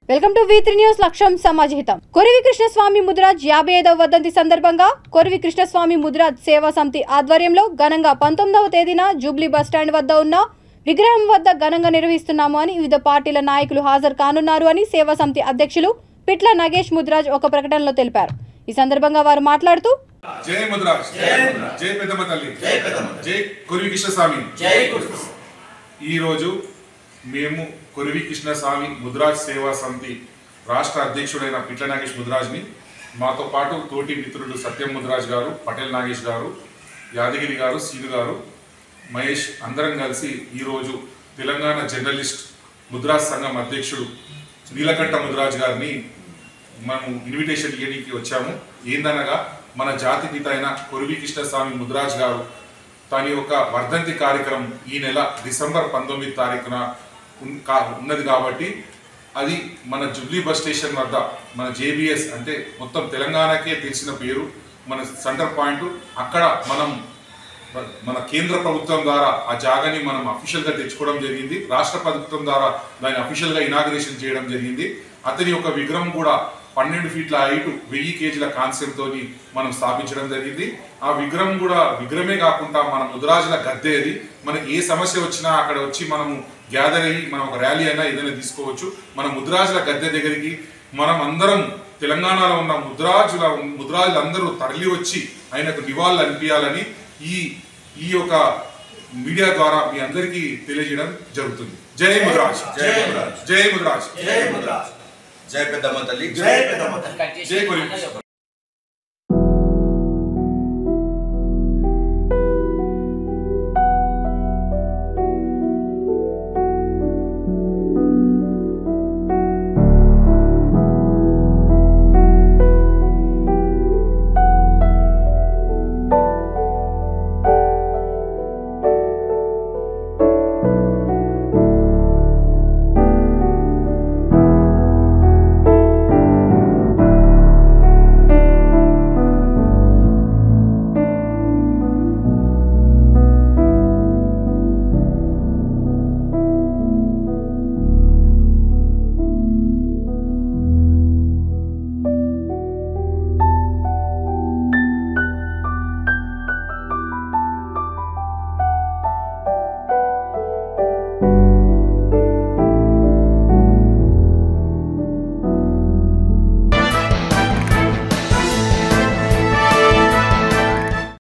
Welcome to V3 news లక్ష్యం సమాజహితం. కొరివి కృష్ణస్వామి ముదిరాజ్ 55వ వర్ధంతి సందర్భంగా కొరివి కృష్ణస్వామి ముదిరాజ్ సేవా సమితి ఆధ్వర్యంలో ఘనంగా 19వ తేదీన జూబ్లీ బస్టాండ్ వద్ద ఉన్న విగ్రహం వద్ద ఘనంగా నిర్వహిస్తున్నాము అని వివిధ పార్టీల నాయకులు హాజరు కానున్నారు అని సేవా సమితి అధ్యక్షులు పిట్ల నగేష్ ముదిరాజ్ ఒక ప్రకటనలో తెలిపారు. ఈ సందర్భంగా వారు మాట్లాడుతూ జై ముదిరాజ్, జై పెద్దమ్మ తల్లి, జై కొరివి కృష్ణస్వామి. ఈ రోజు మేము కొరివి కృష్ణస్వామి ముదిరాజ్ సేవా సమితి రాష్ట్ర అధ్యక్షుడైన పిట్ల నాగేష్ ముదిరాజ్ని, మాతో పాటు తోటి మిత్రులు సత్యం ముదిరాజ్ గారు, పటేల్ నాగేష్ గారు, యాదగిరి గారు, సీను గారు, మహేష్ అందరం కలిసి ఈరోజు తెలంగాణ జర్నలిస్ట్ ముదిరాజ్ సంఘం అధ్యక్షుడు నీలకంఠ ముదిరాజ్ గారిని మనం ఇన్విటేషన్ ఇవ్వడానికి వచ్చాము. ఏందనగా మన జాతి పిత అయిన కొరివి కృష్ణస్వామి ముదిరాజ్ గారు తన యొక్క వర్ధంతి కార్యక్రమం ఈ నెల డిసెంబర్ 19 తారీఖున ఉన్నది కాబట్టి అది మన జూబ్లీ బస్ స్టేషన్ వద్ద మన JBS అంటే మొత్తం తెలంగాణకే తెలిసిన పేరు, మన సెంటర్ పాయింట్. అక్కడ మన కేంద్ర ప్రభుత్వం ద్వారా ఆ జాగాని మనం అఫీషియల్గా తెచ్చుకోవడం జరిగింది. రాష్ట్ర ప్రభుత్వం ద్వారా దాన్ని అఫీషియల్గా ఇనాగ్రేషన్ చేయడం జరిగింది. అతని యొక్క విగ్రహం కూడా 12 ఫీట్ల హైట్ 1000 కేజీల కాన్సెప్ట్తో మనం స్థాపించడం జరిగింది. ఆ విగ్రహం కూడా విగ్రహమే కాకుండా మన ముదిరాజుల గద్దె అది. మనకి ఏ సమస్య వచ్చినా అక్కడ వచ్చి మనము గ్యాదర్ అయ్యి మనం ఒక ర్యాలీ అయినా ఏదైనా తీసుకోవచ్చు. మన ముదిరాజుల గద్దె దగ్గరికి మనం అందరం తెలంగాణలో ఉన్న ముదిరాజులందరూ తరలి వచ్చి ఆయనకు నివాళులు అనిపించాలని ఈ యొక్క మీడియా ద్వారా మీ అందరికీ తెలియజేయడం జరుగుతుంది. జై ముదిరాజ్, జై ముదిరాజ్, జై ముదిరాజ్, జై ముదిరాజ్, జై పెద్దమ్మ తల్లి, జై కొరివి.